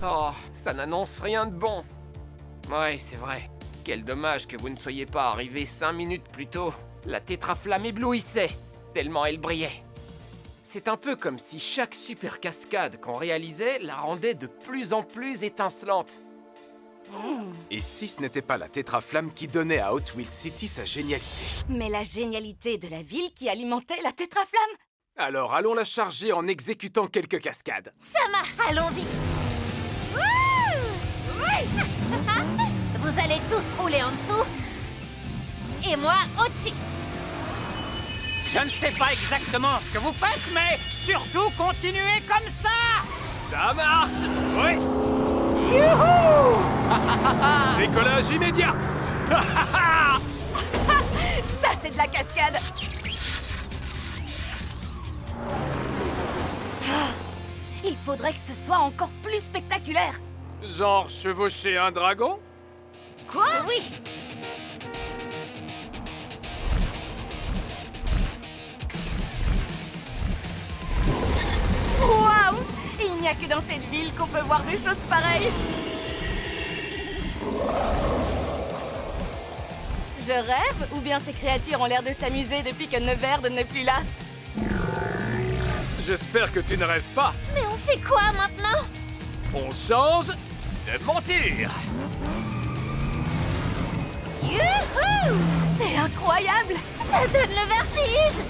Oh, ça n'annonce rien de bon. Ouais, c'est vrai. Quel dommage que vous ne soyez pas arrivé 5 minutes plus tôt. La tétraflamme éblouissait, tellement elle brillait. C'est un peu comme si chaque super cascade qu'on réalisait la rendait de plus en plus étincelante. Et si ce n'était pas la tétraflamme qui donnait à Hot Wheels City sa génialité? Mais la génialité de la ville qui alimentait la tétraflamme. Alors allons la charger en exécutant quelques cascades. Ça marche! Allons-y! Vous allez tous rouler en dessous. Et moi, au-dessus. Je ne sais pas exactement ce que vous faites, mais surtout continuez comme ça! Ça marche! Oui! Youhou! Décollage immédiat! Ça, c'est de la cascade. Il faudrait que ce soit encore plus spectaculaire. Genre chevaucher un dragon? Quoi? Oui! Waouh! Il n'y a que dans cette ville qu'on peut voir des choses pareilles. Je rêve, ou bien ces créatures ont l'air de s'amuser depuis que Neverd n'est plus là. J'espère que tu ne rêves pas. Mais on fait quoi maintenant? On change De monture! Youhou! C'est incroyable! Ça donne le vertige!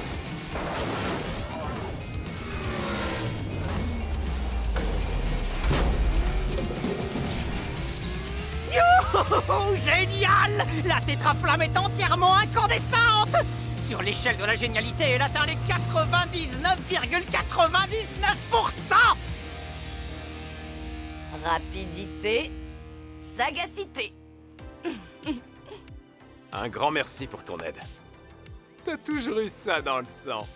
Oh, génial! La tétraflamme est entièrement incandescente! Sur l'échelle de la génialité, elle atteint les 99,99%! Rapidité, sagacité. Un grand merci pour ton aide. T'as toujours eu ça dans le sang.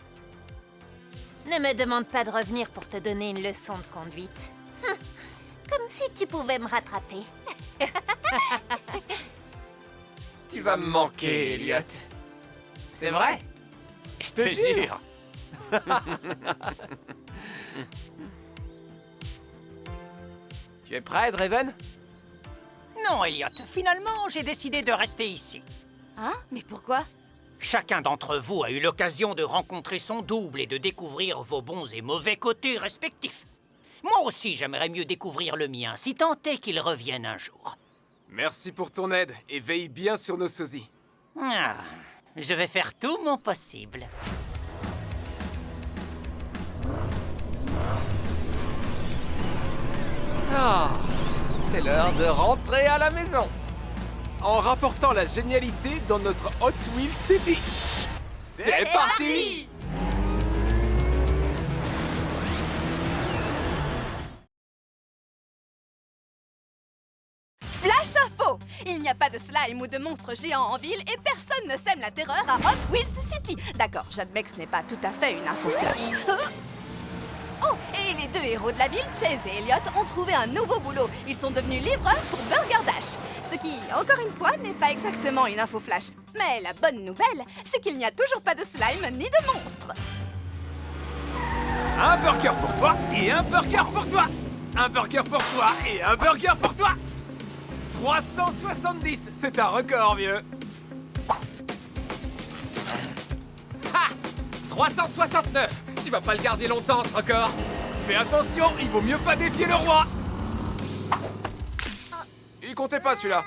Ne me demande pas de revenir pour te donner une leçon de conduite. Comme si tu pouvais me rattraper. Tu vas me manquer, Elliot. C'est vrai? Je te jure. Tu es prêt, Draven? Non, Elliot, finalement, j'ai décidé de rester ici. Hein? Mais pourquoi? Chacun d'entre vous a eu l'occasion de rencontrer son double et de découvrir vos bons et mauvais côtés respectifs. Moi aussi, j'aimerais mieux découvrir le mien, si tant est qu'il revienne un jour. Merci pour ton aide et veille bien sur nos sosies. Ah, je vais faire tout mon possible. Ah, c'est l'heure de rentrer à la maison. En rapportant la génialité dans notre Hot Wheels City. C'est parti! Flash info! Il n'y a pas de slime ou de monstres géants en ville et personne ne sème la terreur à Hot Wheels City. D'accord, j'admets que ce n'est pas tout à fait une info flash. Oh, et les deux héros de la ville, Chase et Elliot, ont trouvé un nouveau boulot. Ils sont devenus livreurs pour Burger Dash. Ce qui, encore une fois, n'est pas exactement une info flash. Mais la bonne nouvelle, c'est qu'il n'y a toujours pas de slime ni de monstres. Un burger pour toi et un burger pour toi. Un burger pour toi et un burger pour toi. 370, c'est un record, vieux. Ha! 369. Tu vas pas le garder longtemps, ce record. Fais attention, il vaut mieux pas défier le roi. Il comptait pas celui-là.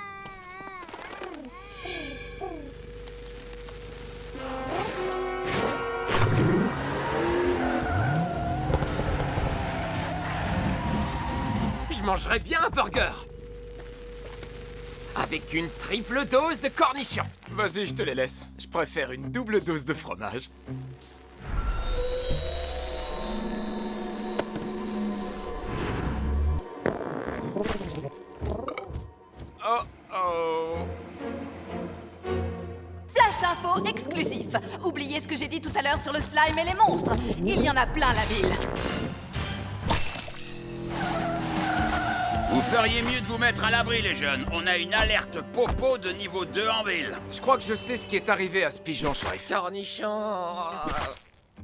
Je mangerais bien un burger. Avec une triple dose de cornichons. Vas-y, je te les laisse. Je préfère une double dose de fromage. Oh oh. Flash info exclusif. Oubliez ce que j'ai dit tout à l'heure sur le slime et les monstres. Il y en a plein la ville. Vous feriez mieux de vous mettre à l'abri, les jeunes. On a une alerte popo de niveau 2 en ville. Je crois que je sais ce qui est arrivé à ce pigeon, shérif. Cornichons.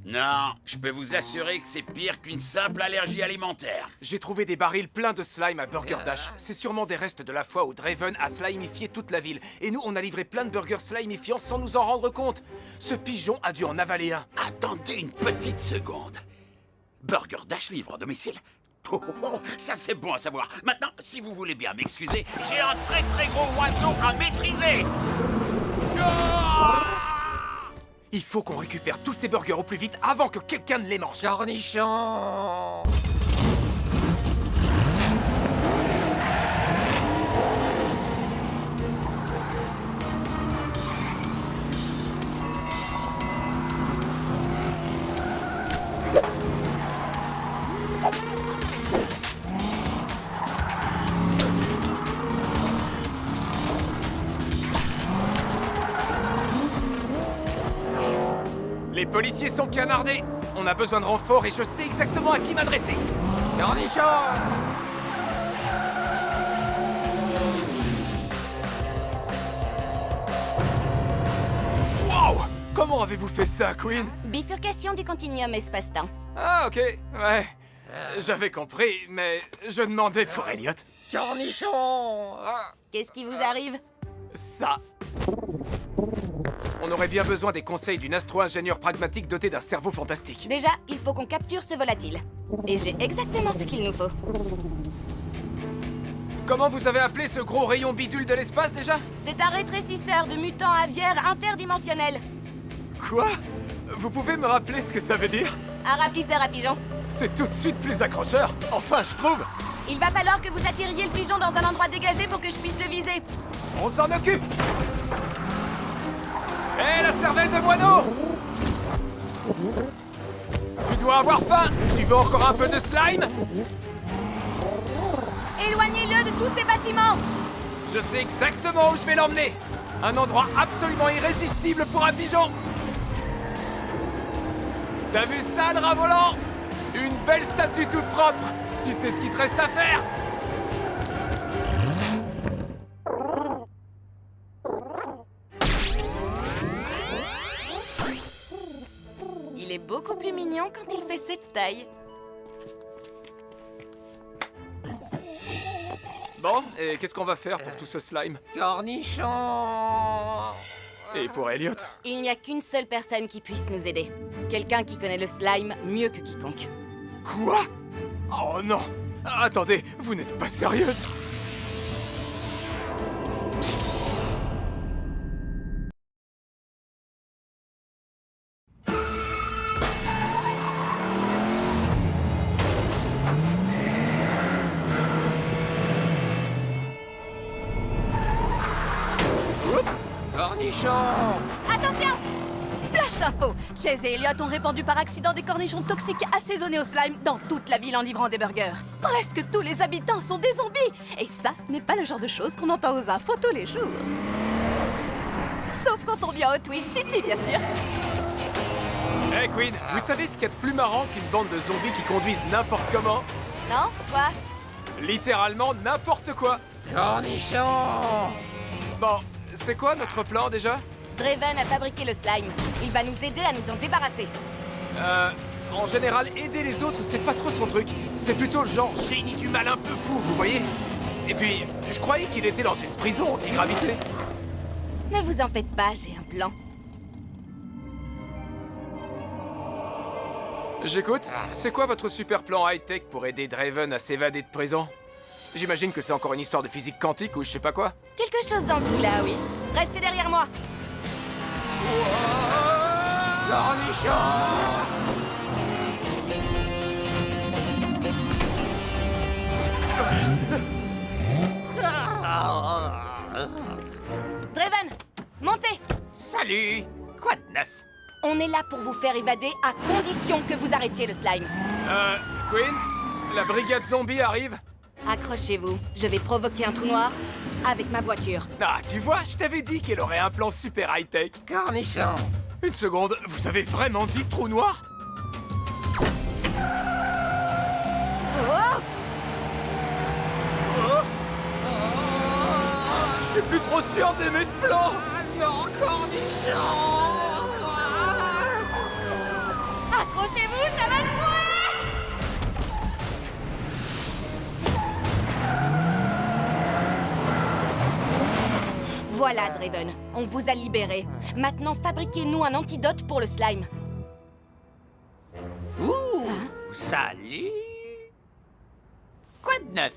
Non, je peux vous assurer que c'est pire qu'une simple allergie alimentaire. J'ai trouvé des barils pleins de slime à Burger Dash. C'est sûrement des restes de la fois où Draven a slimifié toute la ville. Et nous, on a livré plein de burgers slimifiants sans nous en rendre compte. Ce pigeon a dû en avaler un. Attendez une petite seconde. Burger Dash livre à domicile? Oh, ça c'est bon à savoir. Maintenant, si vous voulez bien m'excuser, j'ai un très très gros oiseau à maîtriser. Il faut qu'on récupère tous ces burgers au plus vite avant que quelqu'un ne les mange. Cornichons. Les policiers sont canardés. On a besoin de renforts et je sais exactement à qui m'adresser. Cornichons. Wow! Comment avez-vous fait ça, Queen? Bifurcation du continuum espace-temps. Ah, ok, ouais. J'avais compris, mais je demandais pour Elliot. Cornichons. Qu'est-ce qui vous arrive? Ça. On aurait bien besoin des conseils d'une astro-ingénieure pragmatique dotée d'un cerveau fantastique. Déjà, il faut qu'on capture ce volatile. Et j'ai exactement ce qu'il nous faut. Comment vous avez appelé ce gros rayon bidule de l'espace déjà? C'est un rétrécisseur de mutants aviaires interdimensionnels. Quoi? Vous pouvez me rappeler ce que ça veut dire? Un rapetisseur à pigeons. C'est tout de suite plus accrocheur. Enfin, je trouve. Il va falloir que vous attiriez le pigeon dans un endroit dégagé pour que je puisse le viser. On s'en occupe. Hé, la cervelle de moineau! Tu dois avoir faim. Tu veux encore un peu de slime? Éloignez-le de tous ces bâtiments. Je sais exactement où je vais l'emmener. Un endroit absolument irrésistible pour un pigeon. T'as vu ça, le rat volant? Une belle statue toute propre. Tu sais ce qu'il te reste à faire? Il est beaucoup plus mignon quand il fait cette taille. Bon, et qu'est-ce qu'on va faire pour tout ce slime? Cornichon. Et pour Elliot? Il n'y a qu'une seule personne qui puisse nous aider. Quelqu'un qui connaît le slime mieux que quiconque. Quoi? Oh non! Attendez, vous n'êtes pas sérieuse? Oups. Cornichon. Attention! Flash info! Chase et Elliot ont répandu par accident des cornichons toxiques assaisonnés au slime dans toute la ville en livrant des burgers. Presque tous les habitants sont des zombies! Et ça, ce n'est pas le genre de choses qu'on entend aux infos tous les jours. Sauf quand on vient à Hot Wheels City, bien sûr. Hey Queen, vous savez ce qu'il y a de plus marrant qu'une bande de zombies qui conduisent n'importe comment? Non? Toi? Littéralement n'importe quoi! Cornichon. Bon, c'est quoi notre plan déjà? Draven a fabriqué le slime. Il va nous aider à nous en débarrasser. En général, aider les autres, c'est pas trop son truc. C'est plutôt le genre génie du mal un peu fou, vous voyez? Et puis, je croyais qu'il était dans une prison anti-gravité. Ne vous en faites pas, j'ai un plan. J'écoute. C'est quoi votre super plan high-tech pour aider Draven à s'évader de prison? J'imagine que c'est encore une histoire de physique quantique ou je sais pas quoi. Quelque chose dans ce goût-là, oui. Restez derrière moi. Cornichon. Draven, montez. Salut. Quoi de neuf? On est là pour vous faire évader à condition que vous arrêtiez le slime. Queen, la brigade zombie arrive. Accrochez-vous, je vais provoquer un trou noir avec ma voiture. Ah, tu vois, je t'avais dit qu'elle aurait un plan super high-tech. Cornichon. Une seconde, vous avez vraiment dit trou noir? Oh! Je suis plus trop sûr d'aimer ce plan. Non, Cornichon. Accrochez-vous, ça va secouer! Voilà, Draven, on vous a libéré. Maintenant, fabriquez-nous un antidote pour le slime. Ouh. Salut. Quoi de neuf?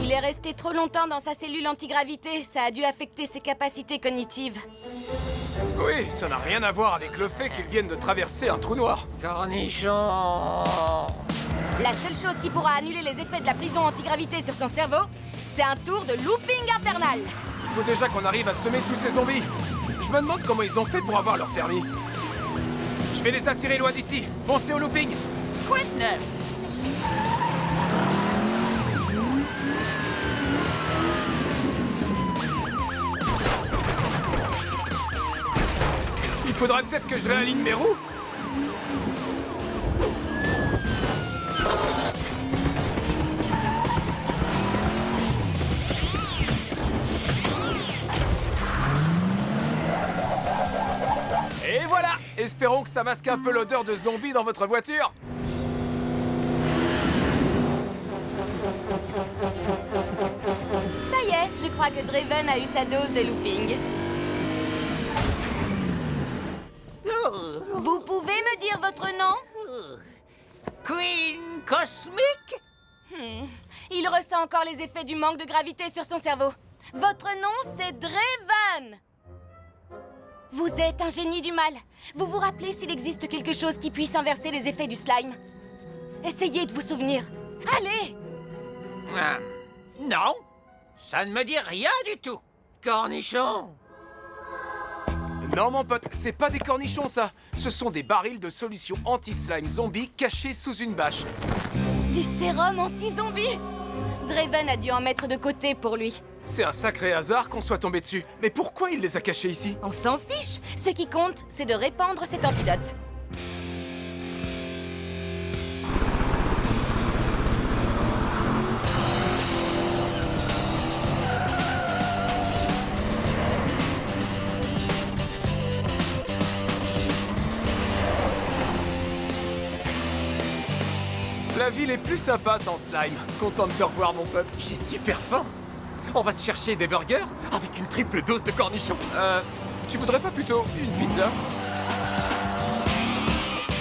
Il est resté trop longtemps dans sa cellule antigravité. Ça a dû affecter ses capacités cognitives. Oui, ça n'a rien à voir avec le fait qu'ils viennent de traverser un trou noir. Cornichon. La seule chose qui pourra annuler les effets de la prison antigravité sur son cerveau, c'est un tour de looping infernal. Il faut déjà qu'on arrive à semer tous ces zombies. Je me demande comment ils ont fait pour avoir leur permis. Je vais les attirer loin d'ici. Foncez au looping. Quoi de neuf? Il faudrait peut-être que je réaligne mes roues. Et voilà! Espérons que ça masque un peu l'odeur de zombie dans votre voiture. Ça y est, je crois que Draven a eu sa dose de looping. Vous pouvez me dire votre nom? Queen Cosmic? Il ressent encore les effets du manque de gravité sur son cerveau. Votre nom, c'est Draven. Vous êtes un génie du mal. Vous vous rappelez s'il existe quelque chose qui puisse inverser les effets du slime? Essayez de vous souvenir. Allez! Non, ça ne me dit rien du tout. Cornichon. Non, mon pote, c'est pas des cornichons, ça. Ce sont des barils de solution anti-slime zombie cachés sous une bâche. Du sérum anti-zombie. Draven a dû en mettre de côté pour lui. C'est un sacré hasard qu'on soit tombé dessus. Mais pourquoi il les a cachés ici? On s'en fiche. Ce qui compte, c'est de répandre cet antidote. La ville est plus sympa sans slime. Content de te revoir, mon pote. J'ai super faim. On va se chercher des burgers avec une triple dose de cornichons. Tu voudrais pas plutôt une pizza?